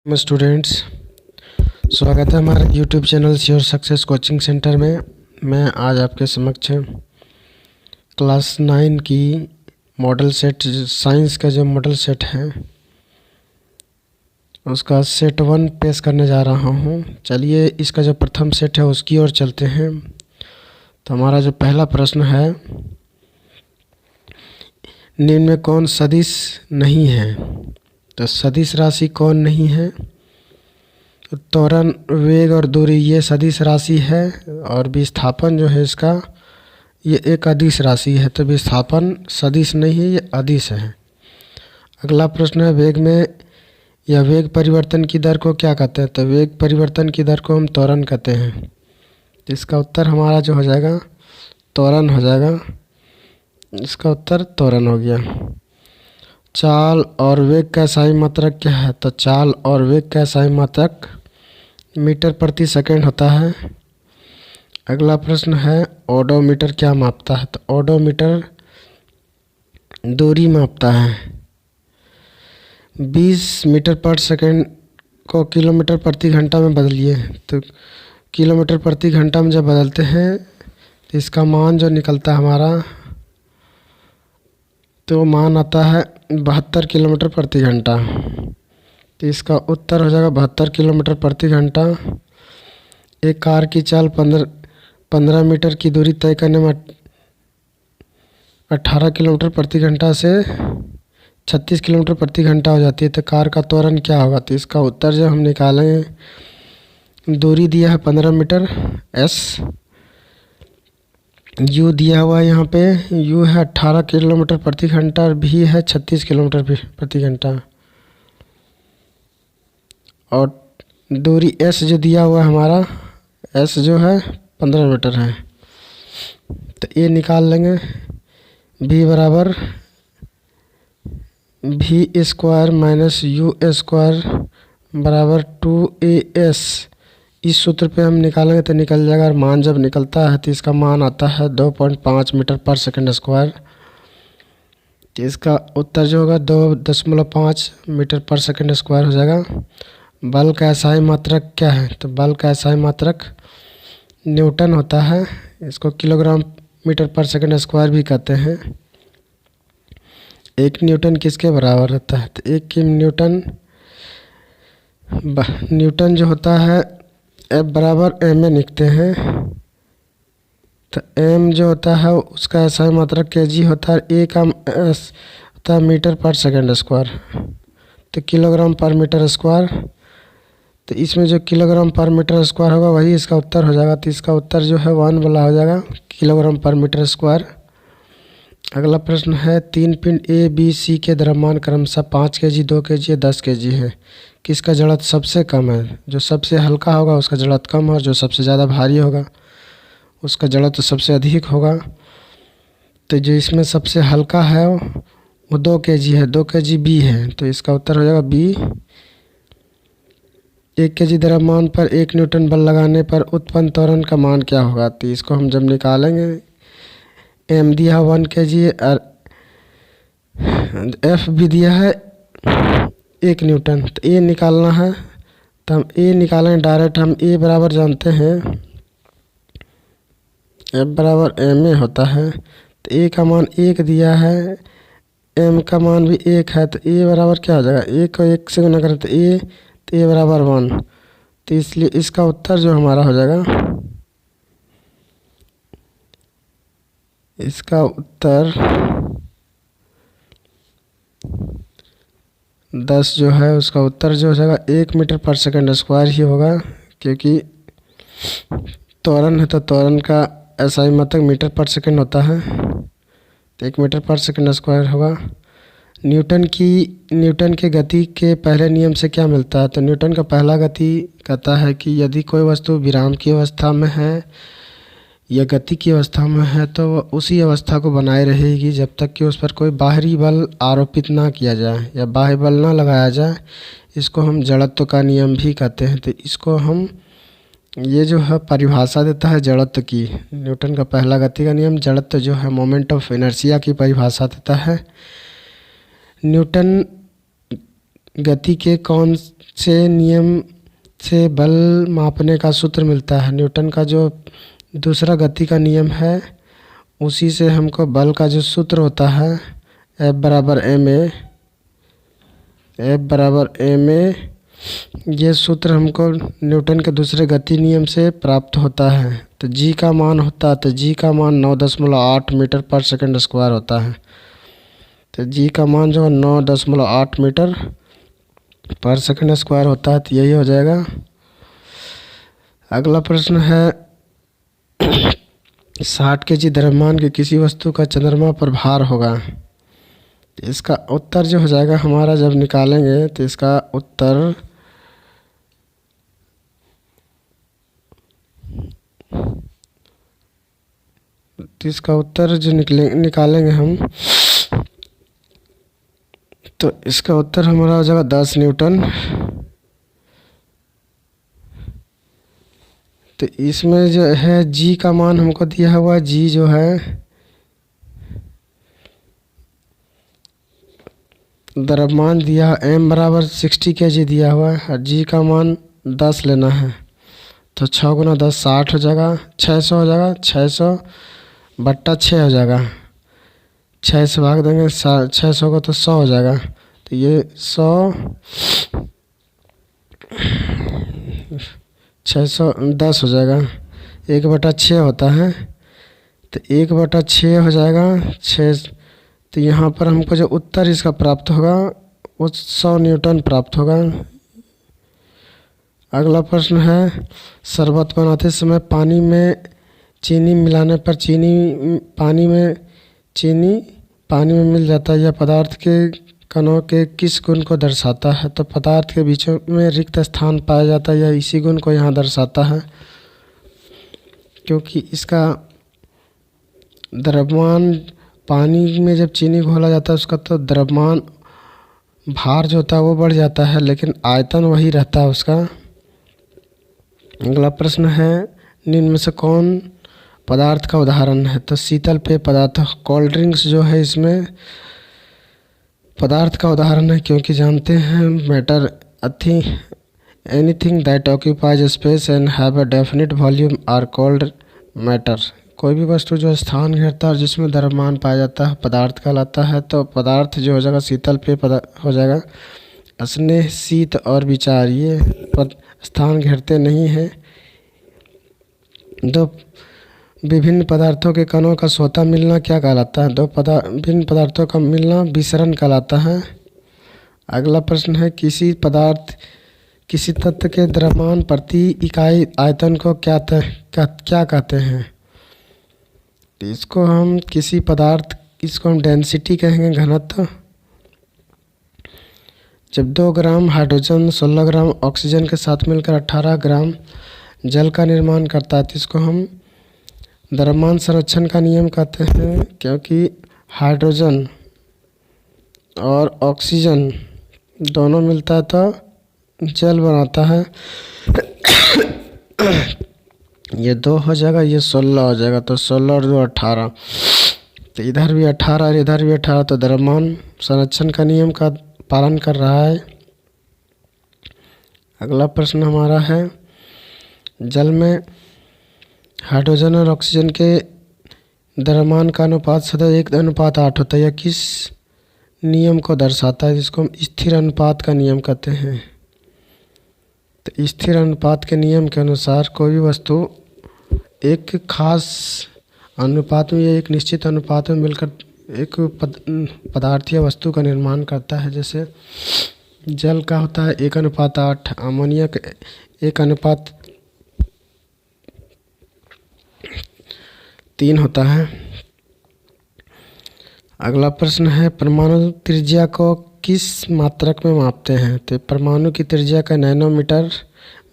Students, स्वागत है हमारे YouTube channel sure success coaching centre में। मैं आज आपके समक्ष क्लास 9 की मॉडल सेट साइंस का जो मॉडल सेट है उसका सेट 1 पेश करने जा रहा हूं। चलिए इसका जो प्रथम सेट है उसकी ओर चलते हैं। तो हमारा जो पहला प्रश्न है, निम्न में कौन सदिश नहीं है? तो सदिश राशि कौन नहीं है? तो त्वरण, वेग और दूरी ये सदिश राशि है, और विस्थापन जो है इसका ये एक अदिश राशि है। तो विस्थापन सदिश नहीं है, ये अदिश है। अगला प्रश्न है, वेग में या वेग परिवर्तन की दर को क्या कहते हैं? तो वेग परिवर्तन की दर को हम त्वरण कहते हैं। तो इसका उत्तर हमारा जो हो जाएगा त्वरण हो जाएगा। इसका उत्तर त्वरण हो गया। चाल और वेग का सही मात्रक क्या है? तो चाल और वेग का सही मात्रक मीटर प्रति सेकंड होता है। अगला प्रश्न है, ओडोमीटर क्या मापता है? तो ओडोमीटर दूरी मापता है। 20 मीटर पर सेकंड को किलोमीटर प्रति घंटा में बदलिए। तो किलोमीटर प्रति घंटा में जब बदलते हैं तो इसका मान जो निकलता है हमारा, तो मान आता है 72 किलोमीटर प्रति घंटा। तो इसका उत्तर हो जाएगा 72 किलोमीटर प्रति घंटा। एक कार की चाल 15 मीटर की दूरी तय करने में 18 किलोमीटर प्रति घंटा से 36 किलोमीटर प्रति घंटा हो जाती है। तो कार का त्वरण क्या होगा? तो इसका उत्तर जो हम निकालेंगे, दूरी दिया है 15 मीटर, एस, यू दिया हुआ है यहाँ पे, यू है 18 किलोमीटर प्रति घंटा और भी है 36 किलोमीटर प्रति घंटा, और दूरी एस जो दिया हुआ है हमारा, एस जो है 15 मीटर है। तो ये निकाल लेंगे, भी बराबर भी स्क्वायर माइनस यू स्क्वायर बराबर 2as। इस सूत्र पे हम निकालेंगे तो निकल जाएगा, और मान जब निकलता है तो इसका मान आता है 2.5 मीटर पर सेकंड स्क्वायर। तो इसका उत्तर जो होगा 2.5 मीटर पर सेकंड स्क्वायर हो जाएगा। बल का एसआई मात्रक क्या है? तो बल का एसआई मात्रक न्यूटन होता है। इसको किलोग्राम मीटर पर सेकंड स्क्वायर भी कहते हैं। 1 न्यूटन किसके बराबर होता है? तो 1 न्यूटन जो होता है F बराबर एम में लिखते हैं। तो m जो होता है उसका एसआई मात्रक केजी होता है, ए का एस होता है मीटर पर सेकंड स्क्वायर, तो किलोग्राम पर मीटर स्क्वायर। तो इसमें जो किलोग्राम पर मीटर स्क्वायर होगा वही इसका उत्तर हो जाएगा। तो इसका उत्तर जो है 1 वाला हो जाएगा, किलोग्राम पर मीटर स्क्वायर। अगला प्रश्न है, 3 पिंड ए बी सी के द्रव्यमान क्रमशः 5 kg, 2 kg या 10 kg है। किसका जड़त्व सबसे कम है? जो सबसे हल्का होगा उसका जड़त्व कम, और जो सबसे ज़्यादा भारी होगा उसका जड़त्व सबसे अधिक होगा। तो जो इसमें सबसे हल्का है वो 2 kg है, 2 kg बी है। तो इसका उत्तर हो जाएगा बी। 1 kg द्रव्यमान पर 1 न्यूटन बल लगाने पर उत्पन्न त्वरण का मान क्या होगा? तो इसको हम जब निकालेंगे, एम दिया 1 kg और एफ भी दिया है 1 न्यूटन। तो ए निकालना है, तो हम ए निकालेंगे डायरेक्ट। हम ए बराबर जानते हैं एफ बराबर एम ए होता है। तो ए का मान 1 दिया है, एम का मान भी 1 है। तो ए बराबर क्या हो जाएगा? 1 को 1 से गुना करें तो ए बराबर 1। तो इसलिए इसका उत्तर जो हमारा हो जाएगा, इसका उत्तर 10 जो है उसका उत्तर जो हो जाएगा 1 मीटर पर सेकंड स्क्वायर ही होगा, क्योंकि त्वरण है तो त्वरण का एसआई मात्रक मीटर पर सेकंड होता है। तो 1 मीटर पर सेकंड स्क्वायर होगा। न्यूटन के गति के पहले नियम से क्या मिलता है? तो न्यूटन का पहला गति कहता है कि यदि कोई वस्तु विराम की अवस्था में है या गति की अवस्था में है तो वह उसी अवस्था को बनाए रहेगी जब तक कि उस पर कोई बाहरी बल आरोपित ना किया जाए या बाह्य बल ना लगाया जाए। इसको हम जड़त्व का नियम भी कहते हैं। तो इसको हम, ये जो है परिभाषा देता है जड़त्व की। न्यूटन का पहला गति का नियम जड़त्व जो है मोमेंट ऑफ इनर्शिया की परिभाषा देता है। न्यूटन गति के कौन से नियम से बल मापने का सूत्र मिलता है? न्यूटन का जो दूसरा गति का नियम है उसी से हमको बल का जो सूत्र होता है F बराबर ma, ये सूत्र हमको न्यूटन के दूसरे गति नियम से प्राप्त होता है। तो g का मान होता है, तो g का मान 9.8 मीटर पर सेकंड स्क्वायर होता है। तो g का मान जो है 9.8 मीटर पर सेकंड स्क्वायर होता है। तो यही हो जाएगा। अगला प्रश्न है 60 kg द्रव्यमान के किसी वस्तु का चंद्रमा पर भार होगा। तो इसका उत्तर जो हो जाएगा हमारा, जब निकालेंगे तो इसका उत्तर जो निकालेंगे हम, तो इसका उत्तर हमारा हो जाएगा 10 न्यूटन। तो इसमें जो है g का मान हमको दिया हुआ, g जो है द्रव्यमान दिया, m बराबर 60 kg दिया हुआ है और g का मान 10 लेना है। तो 6 गुना 10 60 हो जाएगा, 600 हो जाएगा, 600/6 हो जाएगा। 6 से भाग देंगे 600 को तो 100 हो जाएगा। तो ये 610 हो जाएगा। 1/6 होता है, तो 1/6 हो जाएगा 6। तो यहाँ पर हमको जो उत्तर इसका प्राप्त होगा वो 100 न्यूटन प्राप्त होगा। अगला प्रश्न है शरबत बनाते समय पानी में चीनी मिलाने पर पानी में मिल जाता है। यह पदार्थ के कणों के किस गुण को दर्शाता है? तो पदार्थ के बीचों में रिक्त स्थान पाया जाता है, यह इसी गुण को यहाँ दर्शाता है। क्योंकि इसका द्रव्यमान, पानी में जब चीनी घोला जाता है उसका तो द्रव्यमान भार जो होता है वो बढ़ जाता है, लेकिन आयतन वही रहता है उसका। अगला प्रश्न है निम्न में से कौन पदार्थ का उदाहरण है? तो शीतल पेय पदार्थ, कोल्ड ड्रिंक्स जो है इसमें पदार्थ का उदाहरण है, क्योंकि जानते हैं matter anything that occupies space and have a definite volume are called matter. कोई भी वस्तु जो स्थान घेरता है और जिसमें द्रव्यमान पाया जाता है पदार्थ कहलाता है। तो पदार्थ जो हो जाएगा शीतल पेय हो जाएगा। स्नेह, शीत और विचार ये स्थान घेरते नहीं हैं। दो विभिन्न पदार्थों के कणों का स्वतः मिलना क्या कहलाता है? विभिन्न पदार्थों का मिलना विसरण कहलाता है। अगला प्रश्न है किसी तत्व के द्रव्यमान प्रति इकाई आयतन को क्या कहते हैं? इसको हम डेंसिटी कहेंगे, घनत्व। जब 2 ग्राम हाइड्रोजन 16 ग्राम ऑक्सीजन के साथ मिलकर 18 ग्राम जल का निर्माण करता है तो इसको हम द्रव्यमान संरक्षण का नियम कहते हैं। क्योंकि हाइड्रोजन और ऑक्सीजन दोनों मिलता है तो जल बनाता है। ये 2 हो जाएगा, ये 16 हो जाएगा। तो 16 और 2 18, तो इधर भी 18 और इधर भी 18, तो द्रव्यमान संरक्षण का नियम का पालन कर रहा है। अगला प्रश्न हमारा है जल में हाइड्रोजन और ऑक्सीजन के द्रव्यमान का अनुपात सदैव 1:8 होता है। यह किस नियम को दर्शाता है? जिसको हम स्थिर अनुपात का नियम कहते हैं। तो स्थिर अनुपात के नियम के अनुसार कोई भी वस्तु एक खास अनुपात में या एक निश्चित अनुपात में मिलकर एक पदार्थ या वस्तु का निर्माण करता है। जैसे जल का होता है 1:8, अमोनिया का 1:3 होता है। अगला प्रश्न है परमाणु त्रिज्या को किस मात्रक में मापते हैं? तो परमाणु की त्रिज्या का नैनोमीटर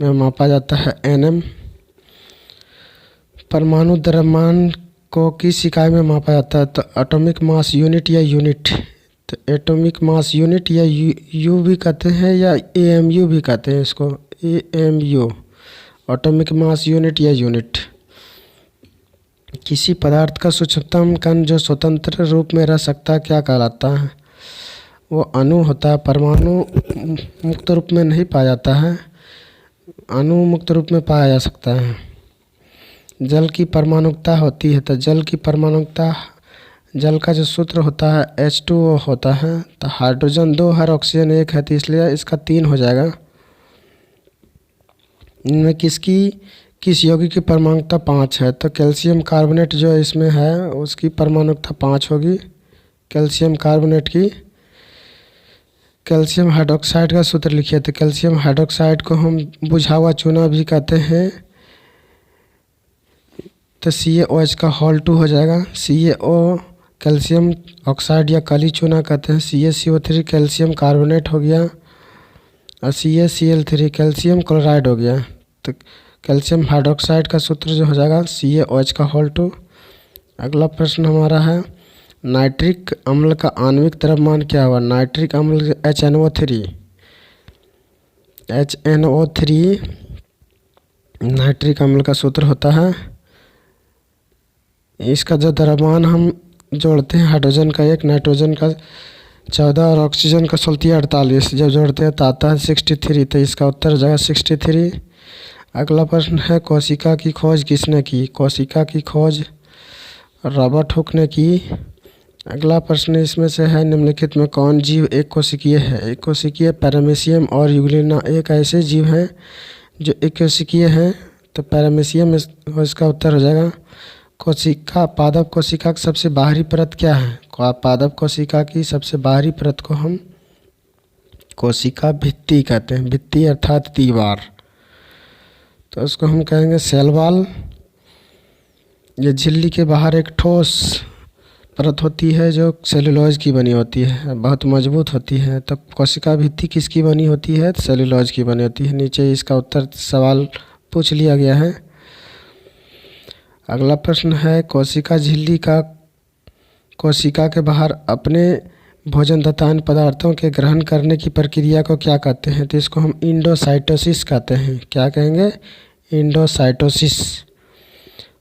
में मापा जाता है, nm। परमाणु द्रव्यमान को किस इकाई में मापा जाता है? तो एटॉमिक मास यूनिट या यूनिट। तो एटॉमिक मास यूनिट या यू भी कहते हैं या AMU भी कहते हैं इसको, AMU, एटॉमिक मास यूनिट या यूनिट। किसी पदार्थ का सूक्ष्मतम कण जो स्वतंत्र रूप में रह सकता है क्या कहलाता है? वो अणु होता है, परमाणु मुक्त रूप में नहीं पाया जाता है, अणु मुक्त रूप में पाया जा सकता है। जल की परमाणुकता होती है, तो जल की परमाणुकता, जल का जो सूत्र होता है H2O होता है। तो हाइड्रोजन 2 है, ऑक्सीजन 1 है, तो इसलिए इसका 3 हो जाएगा। इनमें किस यौगिक की परमाणुकता 5 है? तो कैल्शियम कार्बोनेट जो इसमें है उसकी परमाणुकता 5 होगी, कैल्शियम कार्बोनेट की। कैल्शियम हाइड्रोक्साइड का सूत्र लिखिए, तो कैल्शियम हाइड्रोक्साइड को हम बुझा हुआ चूना भी कहते हैं, तो CaOH का होल 2 हो जाएगा। CaO कैल्शियम ऑक्साइड या काली चूना कहते हैं। CaCO3 कैल्शियम कार्बोनेट हो गया, और CaCl3 कैल्शियम क्लोराइड हो गया। तो कैल्शियम हाइड्रोक्साइड का सूत्र जो हो जाएगा CaOH का होल 2। अगला प्रश्न हमारा है, नाइट्रिक अम्ल का आणविक द्रव्यमान क्या हुआ? नाइट्रिक अम्ल HNO3 नाइट्रिक अम्ल का सूत्र होता है। इसका जो द्रव्यमान हम जोड़ते हैं, हाइड्रोजन का 1, नाइट्रोजन का 14 और ऑक्सीजन का 48, जब जोड़ते हैं तो आता है 63, तो इसका उत्तर हो जाएगा 63। अगला प्रश्न है, कोशिका की खोज किसने की? कोशिका की खोज रॉबर्ट हुक ने की। अगला प्रश्न इसमें से है, निम्नलिखित में कौन जीव एक कोशिकीय है? एक कोशिकीय पैरामीशियम और यूग्लिना एक ऐसे जीव हैं जो एक कोशिकीय हैं, तो पैरामीशियम इसका उत्तर हो जाएगा। कोशिका, पादप कोशिका की सबसे बाहरी परत क्या है? पादप कोशिका की सबसे बाहरी परत को हम कोशिका भित्ति कहते हैं, भित्ति अर्थात दीवार, तो उसको हम कहेंगे सेल वॉल। ये झिल्ली के बाहर एक ठोस परत होती है जो सेलुलोज की बनी होती है, बहुत मजबूत होती है। तो कोशिका भित्ति किसकी बनी होती है? सेलुलोज की बनी होती है। नीचे इसका उत्तर सवाल पूछ लिया गया है। अगला प्रश्न है, कोशिका झिल्ली का कोशिका के बाहर अपने भोजन तथा अन्य पदार्थों के ग्रहण करने की प्रक्रिया को क्या कहते हैं? तो इसको हम इंडोसाइटोसिस कहते हैं। क्या कहेंगे? इंडोसाइटोसिस।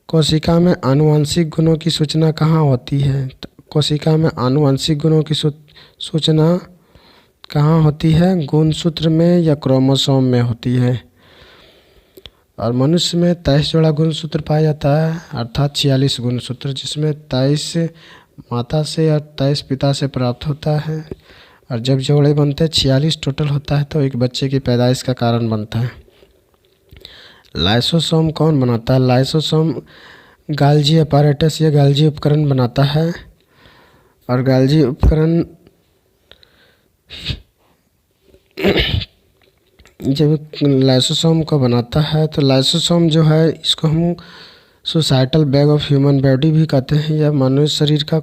कोशिका में आनुवंशिक गुणों की सूचना कहाँ होती है? तो कोशिका में आनुवंशिक गुणों की सूचना कहाँ होती है? गुणसूत्र में या क्रोमोसोम में होती है। और मनुष्य में 23 जोड़ा गुणसूत्र पाया जाता है, अर्थात 46 गुणसूत्र, जिसमें 23 माता से और 23 पिता से प्राप्त होता है। और जब जोड़े बनते हैं 46 टोटल होता है, तो एक बच्चे की पैदाइश का कारण बनता है। लाइसोसोम कौन बनाता है? लाइसोसोम गाल्जी अपैरेटस या गाल्जी उपकरण बनाता है। और गाल्जी उपकरण जब लाइसोसोम को बनाता है, तो लाइसोसोम जो है इसको हम सुसाइटल बैग ऑफ ह्यूमन बॉडी भी कहते हैं, या मानव शरीर का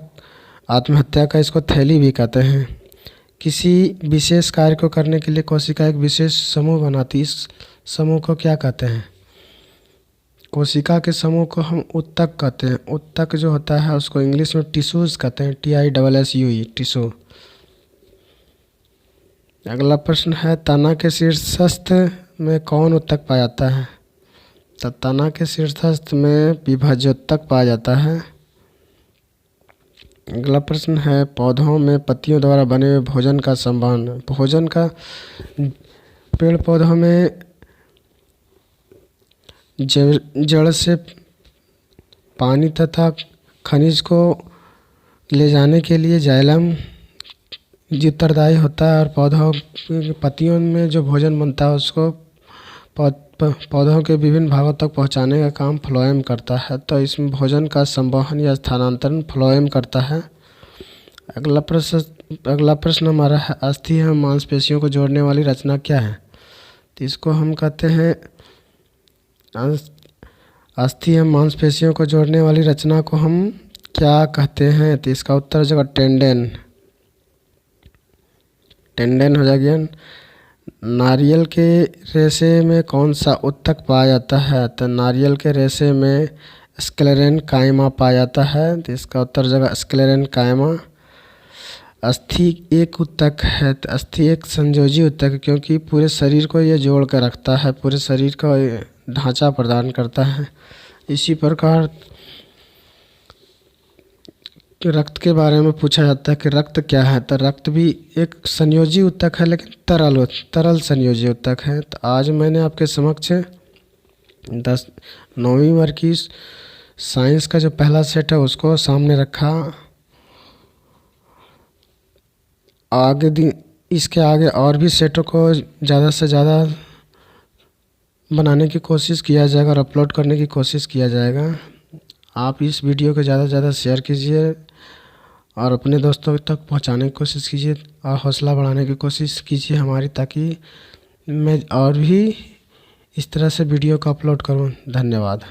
आत्महत्या का इसको थैली भी कहते हैं। किसी विशेष कार्य को करने के लिए कोशिका एक विशेष समूह बनाती है, इस समूह को क्या कहते हैं? कोशिका के समूह को हम उत्तक कहते हैं। उत्तक जो होता है उसको इंग्लिश में टिश्यूज कहते हैं, TISSUE, टिश्यू। अगला प्रश्न है, तना के शीर्षस्थ में कौन उत्तक पाया जाता है? तो तना के शीर्षस्थ में विभाज्योत्तक पाया जाता है। अगला प्रश्न है, पौधों में पत्तियों द्वारा बने हुए भोजन का संवहन। भोजन का पेड़ पौधों में जड़ से पानी तथा खनिज को ले जाने के लिए जाइलम उत्तरदायी होता है, और पौधों की पत्तियों में जो भोजन बनता है उसको पौधों के विभिन्न भागों तक पहुंचाने का काम फ्लोएम करता है। तो इसमें भोजन का संवहन या स्थानांतरण फ्लोएम करता है। अगला प्रश्न हमारा है, अस्थि एवं मांसपेशियों को जोड़ने वाली रचना क्या है? तो इसको हम कहते हैं, अस्थि एवं मांसपेशियों को जोड़ने वाली रचना को हम क्या कहते हैं? तो इसका उत्तर जो टेंडेन हो जाएगा। नारियल के रेशे में कौन सा उत्तक पाया जाता है? तो नारियल के रेशे में स्क्लेरेनकाइमा पाया जाता है, तो इसका उत्तर जगह स्क्लेरेनकाइमा। अस्थि एक उत्तक है, तो अस्थि एक संयोजी उत्तक है, क्योंकि पूरे शरीर को यह जोड़ कर रखता है, पूरे शरीर का ढांचा प्रदान करता है। इसी प्रकार कि रक्त के बारे में पूछा जाता है कि रक्त क्या है, तो रक्त भी एक संयोजी ऊतक है, लेकिन तरल संयोजी ऊतक है। तो आज मैंने आपके समक्ष 9वीं वर्ग की साइंस का जो पहला सेट है उसको सामने रखा। इसके आगे और भी सेटों को ज़्यादा से ज़्यादा बनाने की कोशिश किया जाएगा और अपलोड करने की कोशिश किया जाएगा। आप इस वीडियो को ज़्यादा से ज़्यादा शेयर कीजिए और अपने दोस्तों तक पहुंचाने की कोशिश कीजिए और हौसला बढ़ाने की कोशिश कीजिए हमारी, ताकि मैं और भी इस तरह से वीडियो को अपलोड करूं। धन्यवाद।